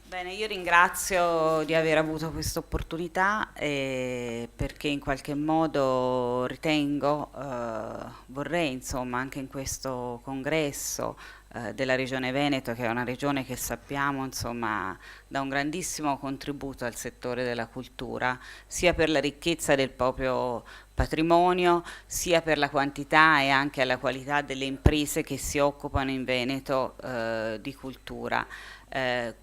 Bene, io ringrazio di aver avuto questa opportunità perché in qualche modo ritengo, vorrei insomma anche in questo congresso della Regione Veneto, che è una regione che sappiamo insomma dà un grandissimo contributo al settore della cultura, sia per la ricchezza del proprio patrimonio, sia per la quantità e anche la qualità delle imprese che si occupano in Veneto di cultura.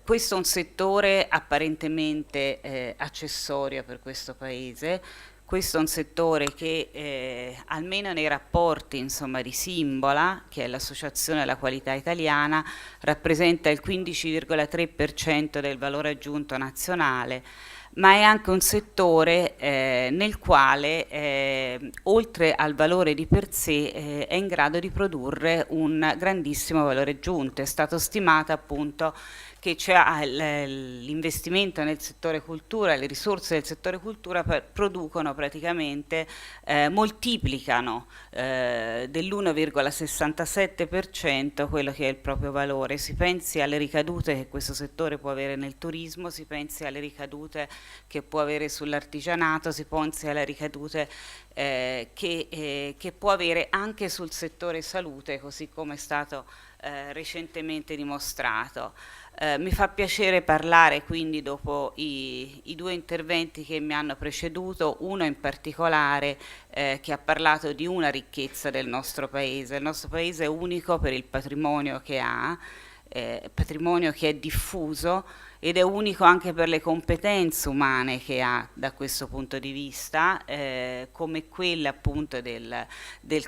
Questo è un settore apparentemente accessorio per questo paese, questo è un settore che almeno nei rapporti insomma, di Simbola, che è l'Associazione alla Qualità Italiana, rappresenta il 15,3% del valore aggiunto nazionale, ma è anche un settore nel quale, oltre al valore di per sé, è in grado di produrre un grandissimo valore aggiunto. È stato stimato appunto che l'investimento nel settore cultura, le risorse del settore cultura producono praticamente, moltiplicano dell'1,67% quello che è il proprio valore. Si pensi alle ricadute che questo settore può avere nel turismo, si pensi alle ricadute che può avere sull'artigianato, si pensi alle ricadute che può avere anche sul settore salute, così come è stato recentemente dimostrato. Mi fa piacere parlare quindi dopo i due interventi che mi hanno preceduto, uno in particolare che ha parlato di una ricchezza del nostro paese. Il nostro paese è unico per il patrimonio che ha, patrimonio che è diffuso ed è unico anche per le competenze umane che ha da questo punto di vista, come quella appunto del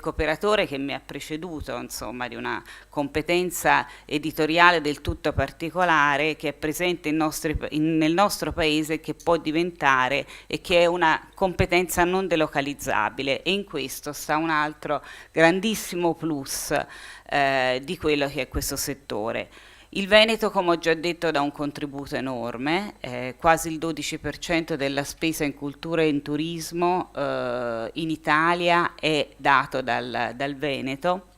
cooperatore che mi ha preceduto, insomma, di una competenza editoriale del tutto particolare che è presente nel nostro paese e che può diventare e che è una competenza non delocalizzabile, e in questo sta un altro grandissimo plus di quello che è questo settore. Il Veneto, come ho già detto, dà un contributo enorme, quasi il 12% della spesa in cultura e in turismo in Italia è dato dal Veneto,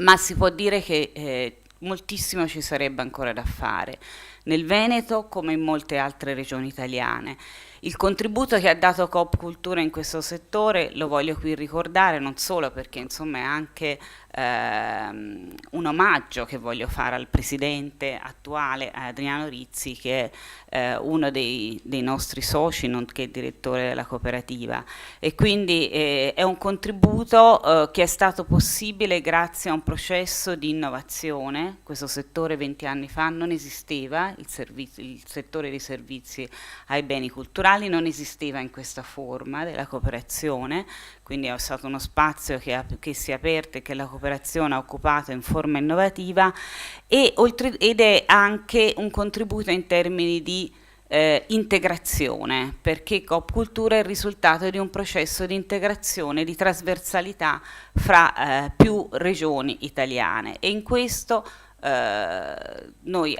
ma si può dire che moltissimo ci sarebbe ancora da fare nel Veneto come in molte altre regioni italiane. Il contributo che ha dato Coop Cultura in questo settore lo voglio qui ricordare, non solo perché insomma è anche un omaggio che voglio fare al presidente attuale Adriano Rizzi, che è uno dei nostri soci, nonché direttore della cooperativa, e quindi è un contributo che è stato possibile grazie a un processo di innovazione. Questo settore 20 anni fa non esisteva, il settore dei servizi ai beni culturali non esisteva in questa forma della cooperazione, quindi è stato uno spazio che si è aperto e che la cooperazione ha occupato in forma innovativa, ed è anche un contributo in termini di integrazione, perché Coop Cultura è il risultato di un processo di integrazione, di trasversalità fra più regioni italiane, e in questo noi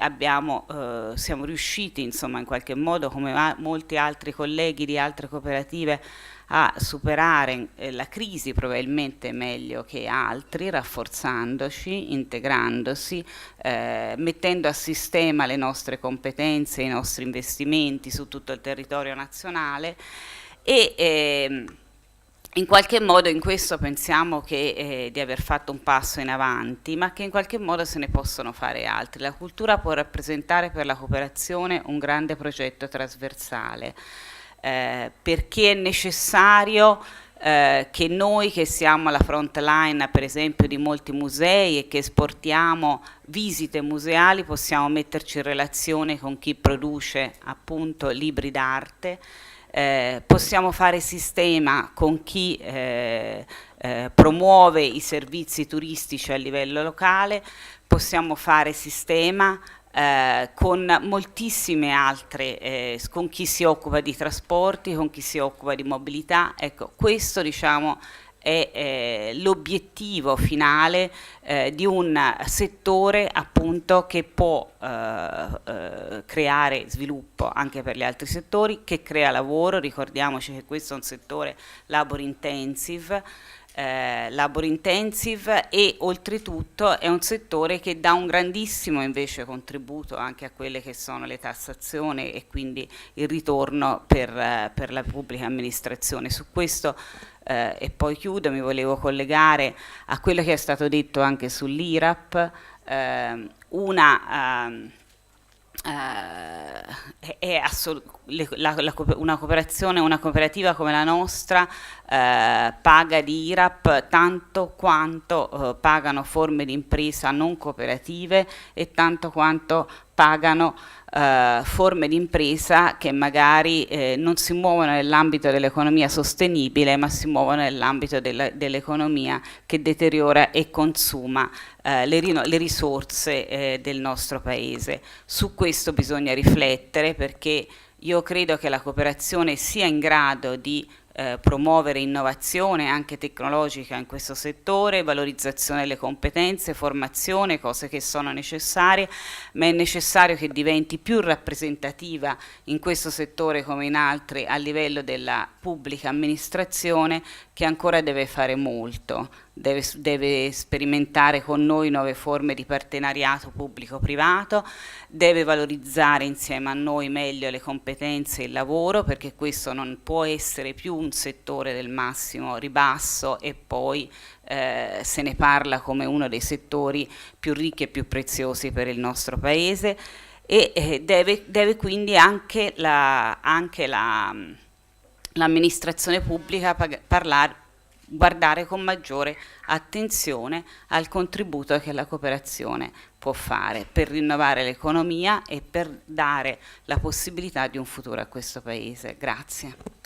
siamo riusciti insomma in qualche modo, come molti altri colleghi di altre cooperative, a superare la crisi probabilmente meglio che altri, rafforzandoci, integrandosi, mettendo a sistema le nostre competenze, i nostri investimenti su tutto il territorio nazionale, e in qualche modo in questo pensiamo di aver fatto un passo in avanti, ma che in qualche modo se ne possono fare altri. La cultura può rappresentare per la cooperazione un grande progetto trasversale, perché è necessario che noi che siamo alla front line per esempio di molti musei e che esportiamo visite museali possiamo metterci in relazione con chi produce appunto libri d'arte, possiamo fare sistema con chi promuove i servizi turistici a livello locale, possiamo fare sistema con moltissime altre, con chi si occupa di trasporti, con chi si occupa di mobilità. Ecco, questo diciamo è l'obiettivo finale di un settore appunto che può creare sviluppo anche per gli altri settori, che crea lavoro. Ricordiamoci che questo è un settore labor intensive, labor intensive, e oltretutto è un settore che dà un grandissimo invece contributo anche a quelle che sono le tassazioni e quindi il ritorno per la pubblica amministrazione. Su questo e poi chiudo, mi volevo collegare a quello che è stato detto anche sull'IRAP. Una cooperazione, una cooperativa come la nostra paga di IRAP tanto quanto pagano forme di impresa non cooperative e tanto quanto pagano forme di impresa che magari non si muovono nell'ambito dell'economia sostenibile, ma si muovono nell'ambito dell'economia che deteriora e consuma le risorse del nostro paese. Su questo bisogna riflettere, perché io credo che la cooperazione sia in grado di promuovere innovazione anche tecnologica in questo settore, valorizzazione delle competenze, formazione, cose che sono necessarie, ma è necessario che diventi più rappresentativa in questo settore come in altri a livello della pubblica amministrazione, che ancora deve fare molto. Deve sperimentare con noi nuove forme di partenariato pubblico-privato, deve valorizzare insieme a noi meglio le competenze e il lavoro, perché questo non può essere più un settore del massimo ribasso e poi se ne parla come uno dei settori più ricchi e più preziosi per il nostro Paese, e deve quindi anche l'amministrazione pubblica guardare con maggiore attenzione al contributo che la cooperazione può fare per rinnovare l'economia e per dare la possibilità di un futuro a questo Paese. Grazie.